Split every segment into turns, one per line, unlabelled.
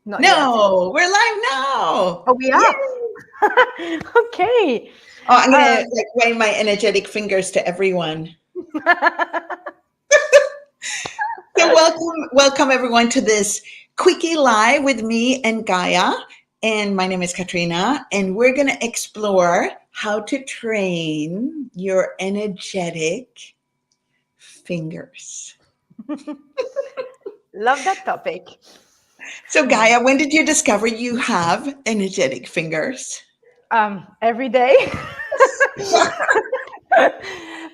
Not yet.
No, we're live now.
Oh, we
Yeah.
are. Okay.
Oh, I'm gonna
Um,
like wave my energetic fingers to everyone. So welcome everyone to this quickie live with me and Gaia. And my name is Katarina, and we're gonna explore how to train your energetic fingers.
Love that topic.
So Gaia, when did you discover you have energetic fingers?
Every day.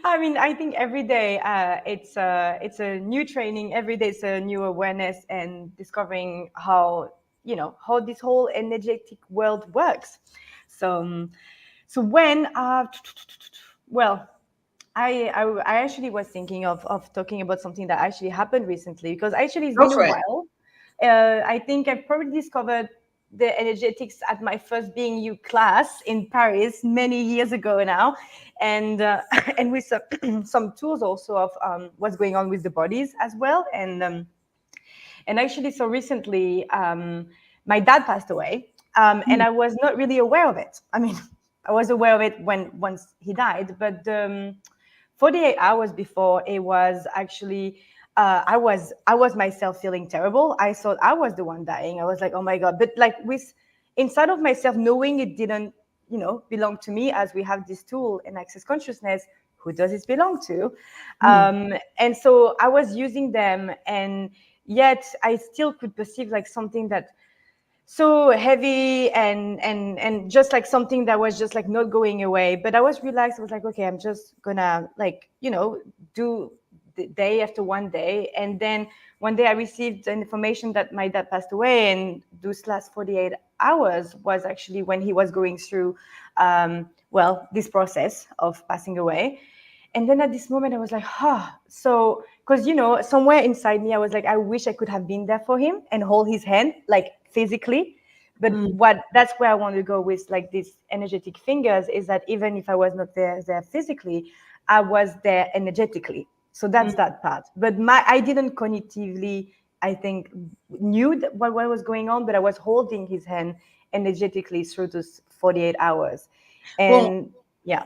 I mean, I think every day it's a new training. Every day it's a new awareness and discovering how this whole energetic world works. So, so when well, I actually was thinking of talking about something that actually happened recently because actually it's
Go
been a
for it.
while. I think I probably discovered the energetics at my first being you class in Paris many years ago now, and and with some tools also of what's going on with the bodies as well, and actually so recently my dad passed away, and I was not really aware of it. I mean, I was aware of it when once he died, but 48 hours before it was actually I was myself feeling terrible. I thought I was the one dying. I was like, oh my god. But like with inside of myself knowing it didn't belong to me, as we have this tool in access consciousness, who does it belong to? And so I was using them, and yet I still could perceive like something that so heavy and just like something that was just like not going away. But I was relaxed. I was like, okay, I'm just gonna like do the day after one day. And then one day I received an information that my dad passed away, and those last 48 hours was actually when he was going through this process of passing away. And then at this moment I was like, so because somewhere inside me I was like, I wish I could have been there for him and hold his hand like physically. But what that's where I want to go with like these energetic fingers is that even if I was not there physically, I was there energetically. So that's that part. But I didn't cognitively, I think, knew what was going on, but I was holding his hand energetically through those 48 hours.
Well,
And yeah.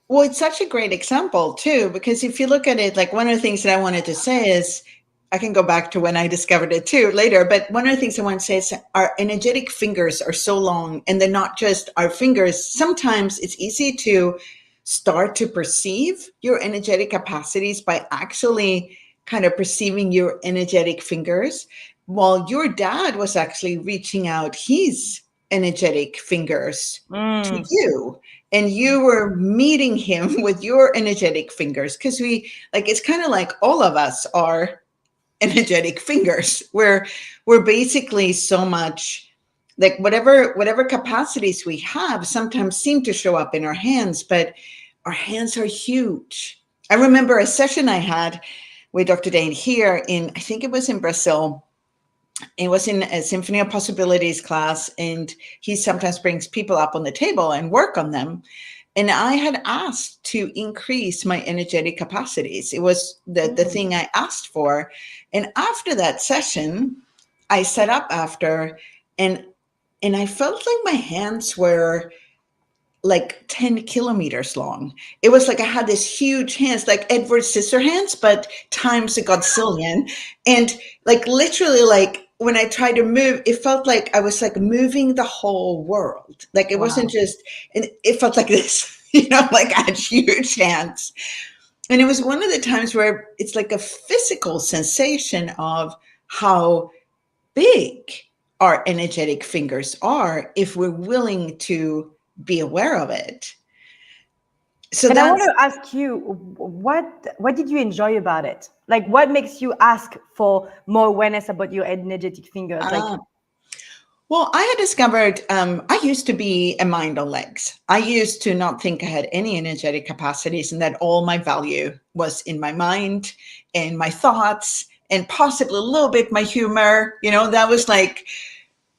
Well, it's such a great example too, because if you look at it, like one of the things that I wanted to say is, I can go back to when I discovered it too later, but one of the things I want to say is our energetic fingers are so long, and they're not just our fingers. Sometimes it's easy to start to perceive your energetic capacities by actually kind of perceiving your energetic fingers, while your dad was actually reaching out his energetic fingers to you, and you were meeting him with your energetic fingers, because it's kind of like all of us are energetic fingers, where we're basically so much like whatever capacities we have sometimes seem to show up in our hands, but our hands are huge. I remember a session I had with Dr. Dane here in, I think it was in Brazil. It was in a Symphony of Possibilities class, and he sometimes brings people up on the table and work on them. And I had asked to increase my energetic capacities. It was the thing I asked for. And after that session, I set up after, and I felt like my hands were like 10 kilometers long. It was like I had this huge hands, like Edward Scissorhands, but times a godzillion. And like literally, like when I tried to move, it felt like I was like moving the whole world. Like it wasn't
Wow.
just, and it felt like this, like I had huge hands. And it was one of the times where it's like a physical sensation of how big our energetic fingers are if we're willing to be aware of it. So
And I want
that's
to ask you, what did you enjoy about it? Like, what makes you ask for more awareness about your energetic fingers? Like,
uh, well, I had discovered I used to be a mind on legs. I used to not think I had any energetic capacities, and that all my value was in my mind and my thoughts and possibly a little bit my humor. That was like,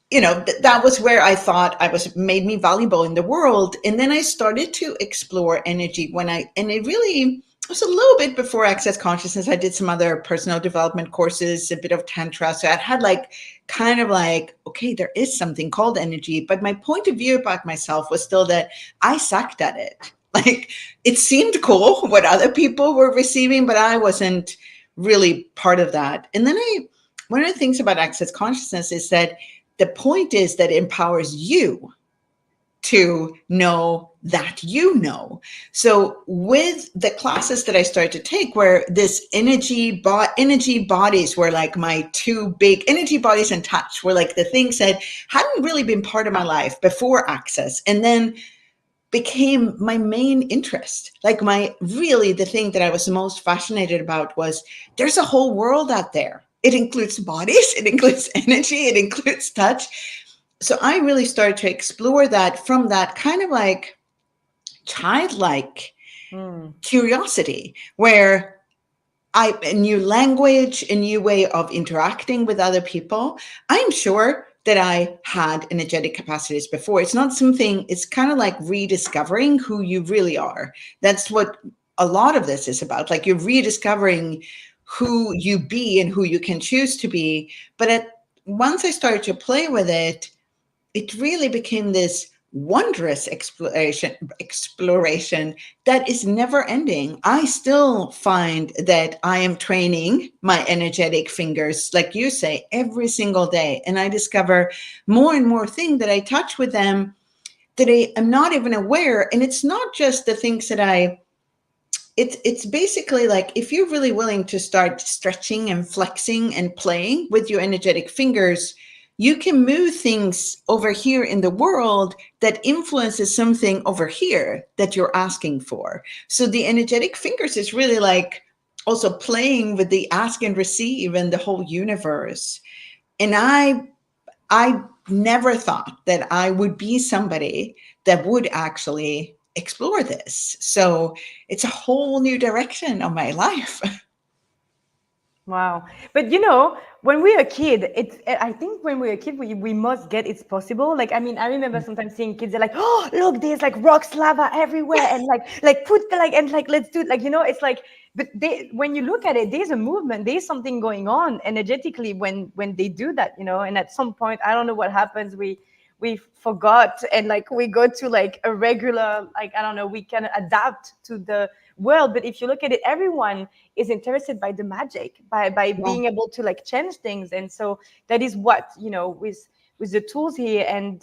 that was where I thought I was, made me valuable in the world. And then I started to explore energy and it really, it was a little bit before Access Consciousness. I did some other personal development courses, a bit of Tantra. So I had like, kind of like, okay, there is something called energy. But my point of view about myself was still that I sucked at it. Like, it seemed cool what other people were receiving, but I wasn't really part of that. And then one of the things about Access Consciousness is that the point is that it empowers you to know that you know. So with the classes that I started to take, where this energy bodies were like my two big energy bodies, and touch were like the things that hadn't really been part of my life before Access, and then became my main interest. Like the thing that I was most fascinated about was there's a whole world out there. It includes bodies, it includes energy, it includes touch. So I really started to explore that from that kind of like childlike curiosity, where a new language, a new way of interacting with other people. I'm sure that I had energetic capacities before. It's not something, it's kind of like rediscovering who you really are. That's what a lot of this is about. Like, you're rediscovering who you be and who you can choose to be. But once I started to play with it, it really became this wondrous exploration that is never ending. I still find that I am training my energetic fingers, like you say, every single day. And I discover more and more things that I touch with them that I am not even aware. And it's not just the things that it's basically like, if you're really willing to start stretching and flexing and playing with your energetic fingers, you can move things over here in the world that influences something over here that you're asking for. So the energetic fingers is really like also playing with the ask and receive and the whole universe. And I never thought that I would be somebody that would actually explore this. So it's a whole new direction of my life.
Wow. But you know, when we're a kid, I think when we're a kid, we must get it's possible. Like, I mean, I remember sometimes seeing kids, they're like, oh, look, there's like rocks, lava everywhere. And like put the, like, and like, let's do it. Like, you know, it's like, but when you look at it, there's a movement, there's something going on energetically when they do that, you know, and at some point, I don't know what happens. We forgot, and like we go to like a regular, like, I don't know, we can adapt to the world. But if you look at it, everyone is interested by the magic, by
Yeah.
being able to like change things. And so that is what, you know, with the tools here and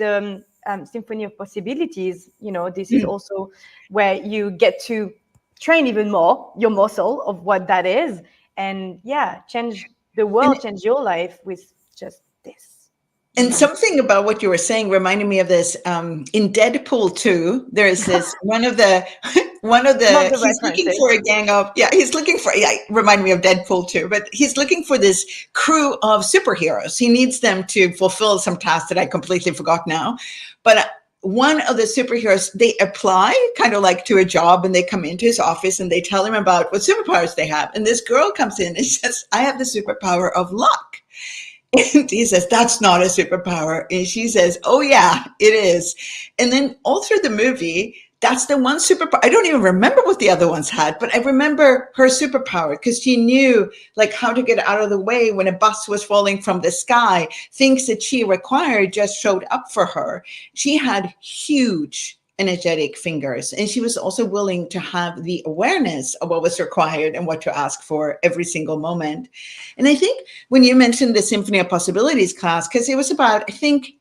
Symphony of Possibilities, you know, this is also where you get to train even more your muscle of what that is, and yeah, change the
And
world, change your life with just this.
And something about what you were saying reminded me of this. In Deadpool 2, there is this
Love the
he's looking
references.
for a gang of, he's looking for, remind me of Deadpool 2, but he's looking for this crew of superheroes. He needs them to fulfill some task that I completely forgot now. But one of the superheroes, they apply kind of like to a job, and they come into his office and they tell him about what superpowers they have. And this girl comes in and says, I have the superpower of luck. And he says, that's not a superpower. And she says, oh, yeah, it is. And then all through the movie, that's the one superpower. I don't even remember what the other ones had, but I remember her superpower because she knew like how to get out of the way when a bus was falling from the sky. Things that she required just showed up for her. She had huge energetic fingers, and she was also willing to have the awareness of what was required and what to ask for every single moment. And I think when you mentioned the Symphony of Possibilities class, because it was about, I think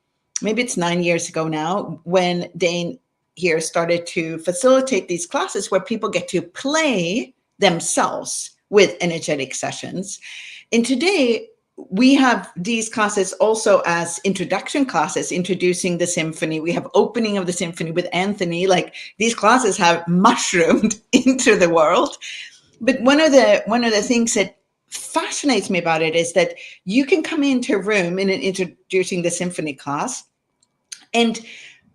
maybe it's 9 years ago now, when Dane here started to facilitate these classes where people get to play themselves with energetic sessions. And today we have these classes also as introduction classes, introducing the symphony. We have opening of the symphony with Anthony. Like, these classes have mushroomed into the world. But one of the things that fascinates me about it is that you can come into a room in an introducing the symphony class, and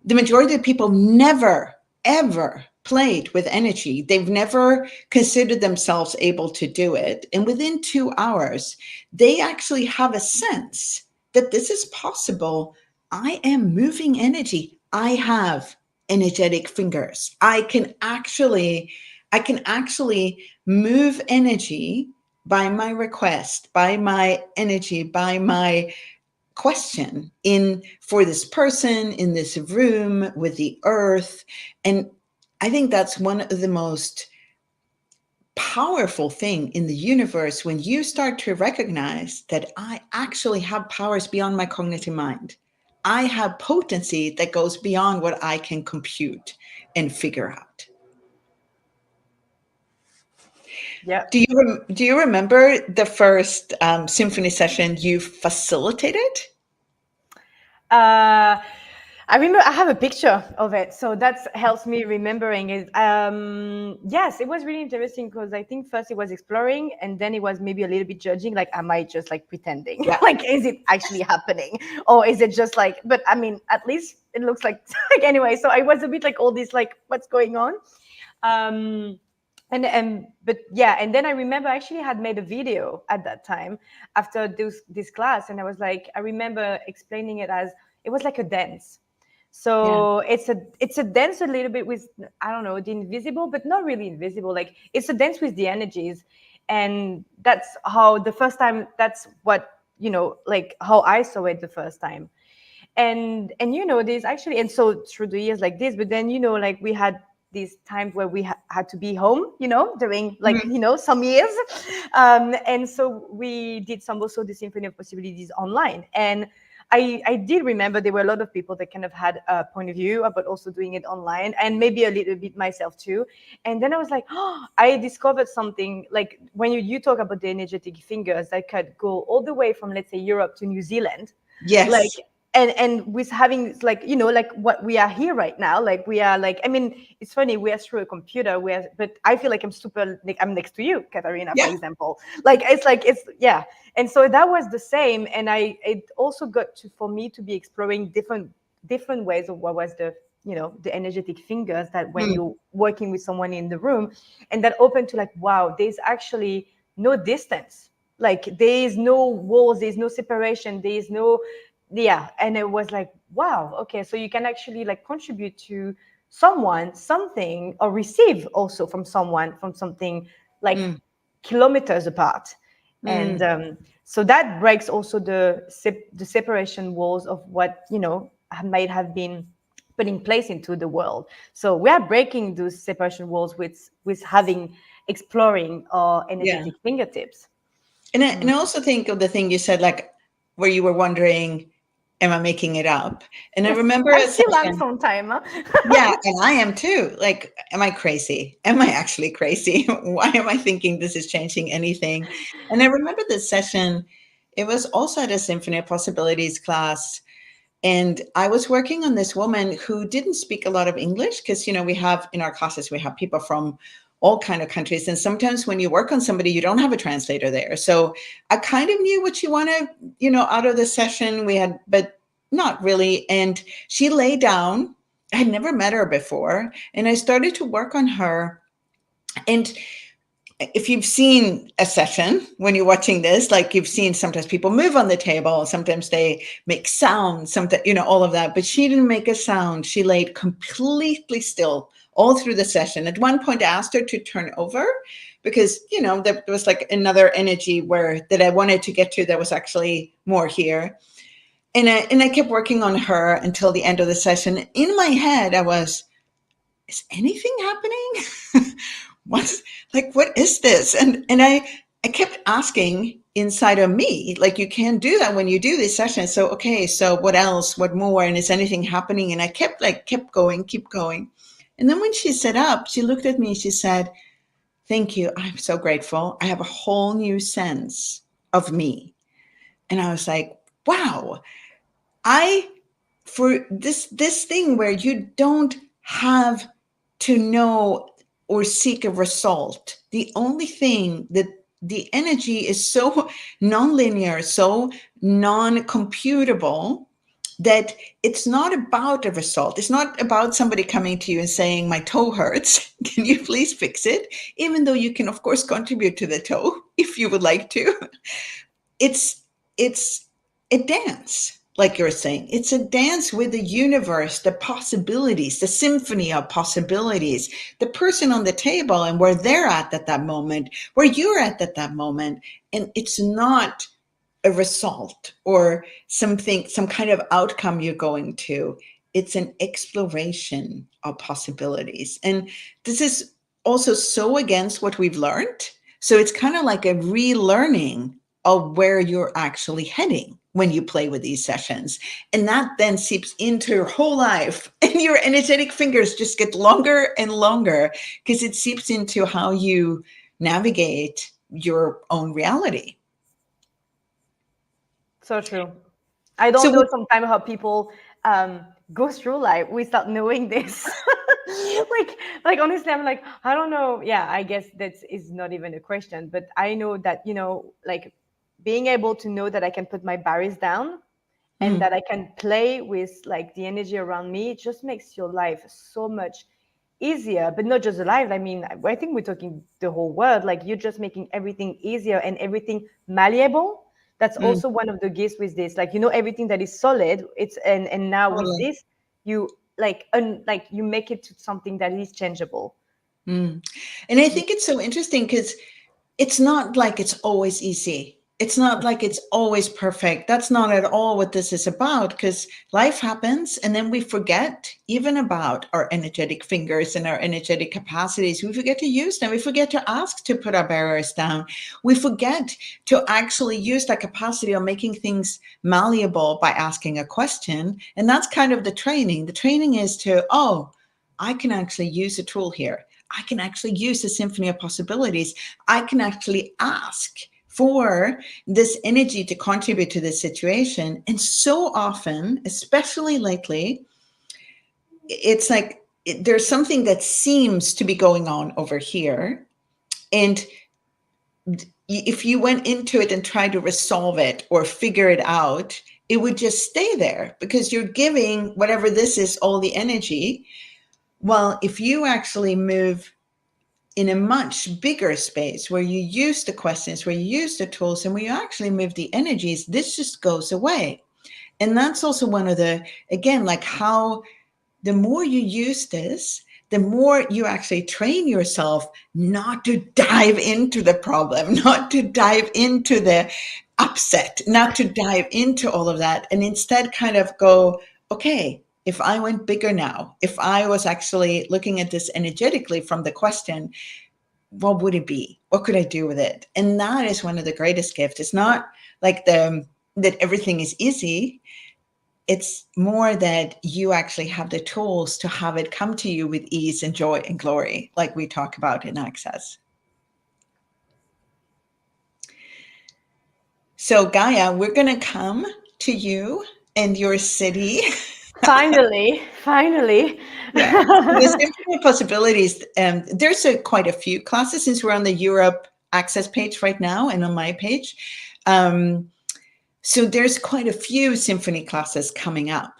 the majority of people never, ever played with energy. They've never considered themselves able to do it. And within 2 hours, they actually have a sense that this is possible. I am moving energy. I have energetic fingers. I can actually I can actually move energy by my request, by my energy, by my question in for this person in this room with the earth. And I think that's one of the most powerful thing in the universe when you start to recognize that I actually have powers beyond my cognitive mind. I have potency that goes beyond what I can compute and figure out.
Yeah.
Do you remember the first symphony session you facilitated?
Uh, I remember I have a picture of it, so that helps me remembering it. Yes, it was really interesting because I think first it was exploring, and then it was maybe a little bit judging. Like, am I just like pretending?
Yeah.
Like, is it actually happening, or is it just like? But I mean, at least it looks like like anyway. So I was a bit like all this, like, what's going on? Um, and but yeah, and then I remember I actually had made a video at that time after this class, and I was like, I remember explaining it as it was like a dance.
Yeah.
So it's a dance a little bit with, I don't know, the invisible, but not really invisible. Like, it's a dance with the energies, and that's how the first time. That's what, like how I saw it the first time. And there's actually, and so through the years like this, but then like we had these times where we had to be home, during like
Mhm.
some years, and so we did some also the Symphony of Possibilities online. And I did remember there were a lot of people that kind of had a point of view about also doing it online, and maybe a little bit myself too. And then I was like, oh, I discovered something. Like, when you talk about the energetic fingers that could go all the way from, let's say, Europe to New Zealand, like,
Yes.
and with having, like, like what we are here right now, like we are, like, I mean, it's funny, we are through a computer, but I feel like I'm next to you, Katarina, for
Yeah.
example. Like, it's yeah. And so that was the same, and it also got to, for me, to be exploring different ways of what was the energetic fingers, that when
Mm.
you're working with someone in the room, and that opened to, like, wow, there's actually no distance, like there is no walls, there's no separation, there is no, yeah. And it was like, wow, okay, so you can actually like contribute to someone something, or receive also from someone from something, like
Mm.
kilometers apart. And
Mm.
so that breaks also the separation walls of what might have been put in place into the world. So we are breaking those separation walls with having exploring our
Yeah.
energetic fingertips.
And I also think of the thing you said, like, where you were wondering, am I making it up? And I remember
I
a
still am
session.
sometime, huh?
Yeah, and I am too. Like, am I crazy? Am I actually crazy? Why am I thinking this is changing anything? And I remember this session, it was also at a Symphony of Possibilities class. And I was working on this woman who didn't speak a lot of English because, we have in our classes, we have people from all kind of countries. And sometimes when you work on somebody, you don't have a translator there. So I kind of knew what she wanted, out of the session we had, but not really. And she lay down. I had never met her before. And I started to work on her. And if you've seen a session when you're watching this, like, you've seen sometimes people move on the table, sometimes they make sound, something, all of that. But she didn't make a sound. She laid completely still all through the session. At one point, I asked her to turn over because, there was like another energy that I wanted to get to that was actually more here. And I kept working on her until the end of the session. In my head, I was, is anything happening? What is this? And I kept asking inside of me, like, you can do that when you do this session. So, okay, so what else? What more? And is anything happening? And I kept going, keep going. And then when she sat up, she looked at me, she said, thank you. I'm so grateful. I have a whole new sense of me. And I was like, wow, for this thing where you don't have to know or seek a result. The only thing that the energy is so nonlinear, so non-computable, that it's not about a result. It's not about somebody coming to you and saying, my toe hurts. Can you please fix it? Even though you can, of course, contribute to the toe if you would like to. It's a dance. like you're saying. It's a dance with the universe, the possibilities, the symphony of possibilities, the person on the table and where they're at that moment, where you're at that moment. And it's not a result or something, some kind of outcome you're going to. It's an exploration of possibilities. And this is also so against what we've learned. So it's kind of like a relearning of where you're actually heading when you play with these sessions. And that then seeps into your whole life. And your energetic fingers just get longer and longer because it seeps into how you navigate your own reality.
So true. I don't know
So
sometimes how people go through life without knowing this. like honestly, I'm like, I don't know. Yeah, I guess that is not even a question, but I know that, like being able to know that I can put my barriers down and
mm,
that I can play with like the energy around me, it just makes your life so much easier. But not just the life. I mean, I think we're talking the whole world. Like you're just making everything easier and everything malleable. That's
mm,
also one of the gifts with this. Like everything that is solid. It's and now with
totally.
this, you like you make it to something that is changeable.
Mm. And I think it's so interesting because it's not like it's always easy. It's not like it's always perfect. That's not at all what this is about because life happens and then we forget even about our energetic fingers and our energetic capacities. We forget to use them. We forget to ask to put our barriers down. We forget to actually use that capacity of making things malleable by asking a question. And that's kind of the training. The training is to, oh, I can actually use a tool here. I can actually use the symphony of possibilities. I can actually ask for this energy to contribute to this situation. And so often, especially lately, it's like there's something that seems to be going on over here. And if you went into it and tried to resolve it or figure it out, it would just stay there because you're giving whatever this is all the energy. Well, if you actually move in a much bigger space where you use the questions, where you use the tools, and where you actually move the energies, this just goes away. And that's also one of the, again, like how the more you use this, the more you actually train yourself not to dive into the problem, not to dive into the upset, not to dive into all of that, and instead kind of go, okay, if I went bigger now, if I was actually looking at this energetically from the question, what would it be? What could I do with it? And that is one of the greatest gifts. It's not like that everything is easy. It's more that you actually have the tools to have it come to you with ease and joy and glory, like we talk about in Access. So Gaia, we're going to come to you and your city.
Finally, finally.
Yeah. The Symphony of Possibilities, there's quite a few classes since we're on the Europe Access page right now and on my page. So there's quite a few symphony classes coming up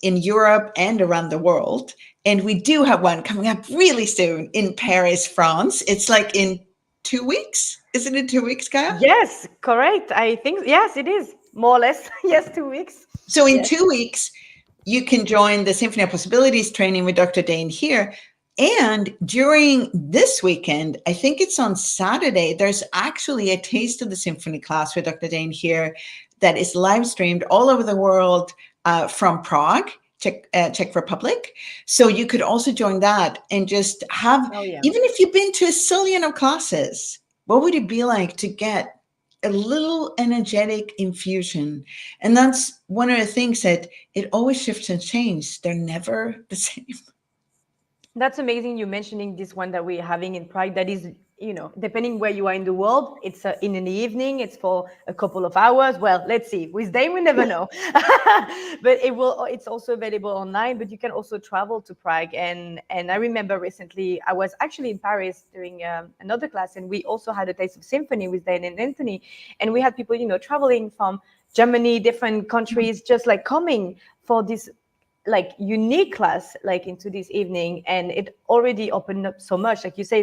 in Europe and around the world. And we do have one coming up really soon in Paris, France. It's like in 2 weeks. Isn't it 2 weeks, Gaia?
Yes, correct. I think yes, it is more or less. Yes, 2 weeks.
So in
Yes.
2 weeks, you can join the Symphony of Possibilities training with Dr. Dane here. And during this weekend, I think it's on Saturday, there's actually a taste of the symphony class with Dr. Dane here that is live streamed all over the world from Prague, Czech Republic. So you could also join that and just have,
Oh yeah.
even if you've been to a zillion of classes, what would it be like to get a little energetic infusion? And that's one of the things that it always shifts and changes. They're never the same.
That's amazing you mentioning this one that we're having in Prague. That is, depending where you are in the world, it's in the evening, it's for a couple of hours. Well, let's see. With Dane, we never know. But it's also available online, but you can also travel to Prague. And I remember recently, I was actually in Paris doing another class, and we also had a taste of symphony with Dane and Anthony. And we had people, traveling from Germany, different countries, just like coming for this like unique class like into this evening, and it already opened up so much. Like you say,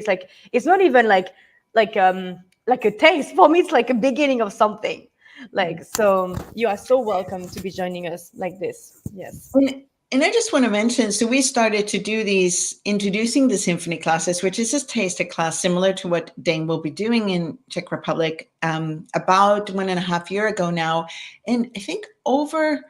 it's not even like a taste for me. It's like a beginning of something. Like, so you are so welcome to be joining us like this. Yes.
And I just want to mention, so we started to do these introducing the symphony classes, which is a taster class similar to what Dane will be doing in Czech Republic, about 1.5 years ago now. And I think over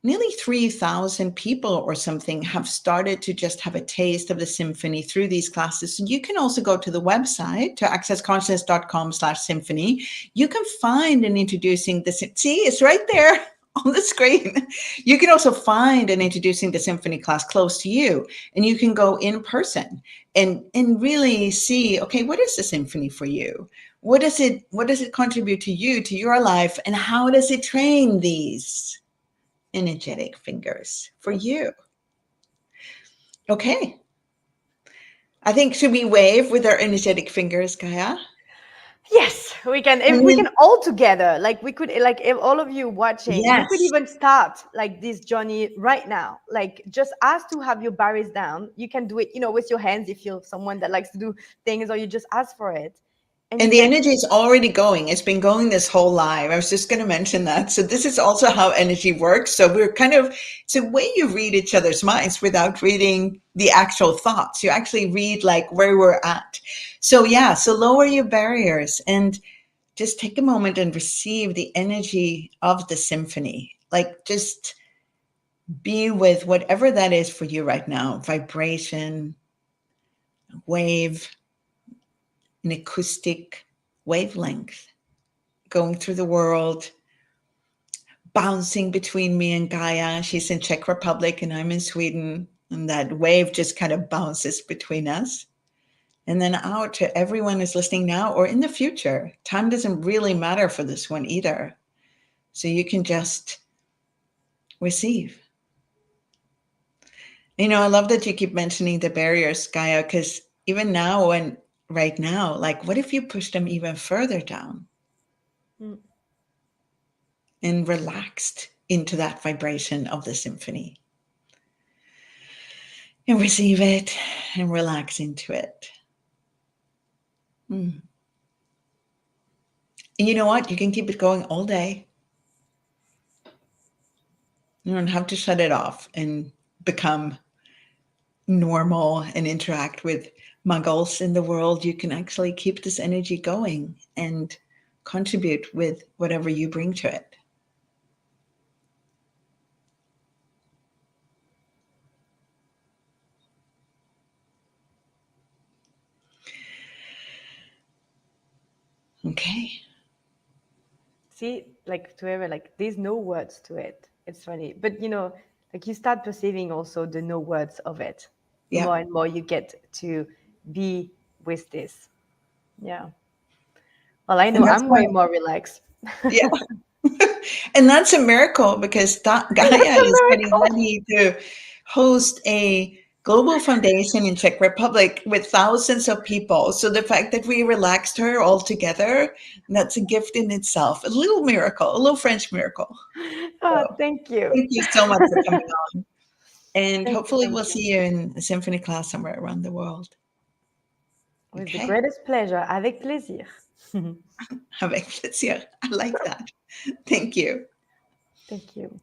nearly 3,000 people or something have started to just have a taste of the symphony through these classes. So you can also go to the website, to accessconsciousness.com/symphony. You can find an introducing the, see, it's right there on the screen. You can also find an introducing the symphony class close to you, and you can go in person and really see, okay, what is the symphony for you? What does it contribute to you, to your life, and how does it train these energetic fingers for you? Okay. I think, should we wave with our energetic fingers, Gaia?
Yes, we can. If we can all together, like we could, like if all of you watching, you could
Yes.
even start like this journey right now. Like just ask to have your barriers down. You can do it, with your hands if you're someone that likes to do things, or you just ask for it. And
And
you
the
can,
energy is already going. It's been going this whole live. I was just going to mention that. So this is also how energy works. So we're kind of, it's a way you read each other's minds without reading the actual thoughts. You actually read like where we're at. So yeah, so lower your barriers and just take a moment and receive the energy of the symphony. Like just be with whatever that is for you right now. Vibration, wave, an acoustic wavelength going through the world, bouncing between me and Gaia. She's in Czech Republic and I'm in Sweden. And that wave just kind of bounces between us. And then out to everyone who's listening now or in the future. Time doesn't really matter for this one either. So you can just receive. I love that you keep mentioning the barriers, Gaia, because even now and right now, like, what if you push them even further down and relaxed into that vibration of the symphony? And receive it and relax into it. And you know what? You can keep it going all day. You don't have to shut it off and become normal and interact with muggles in the world. You can actually keep this energy going and contribute with whatever you bring to it. Okay.
see, like to ever, like there's no words to it. It's funny, but like you start perceiving also the no words of it. The more
Yeah.
and more you get to be with this. Yeah. Well, I
And
know
that's
I'm
why,
way more relaxed.
yeah. And that's a miracle because
That's
Gaia
a
is getting
miracle.
ready to host a global foundation in Czech Republic with thousands of people. So the fact that we relaxed her all together, that's a gift in itself, a little miracle, a little French miracle.
Oh,
So
thank you.
thank you so much for coming on. And
Thank you.
hopefully
Thank
we'll
you.
see you in a symphony class somewhere around the world.
With the
Okay.
greatest pleasure, avec plaisir.
Avec plaisir. I like that. Thank you.
Thank you.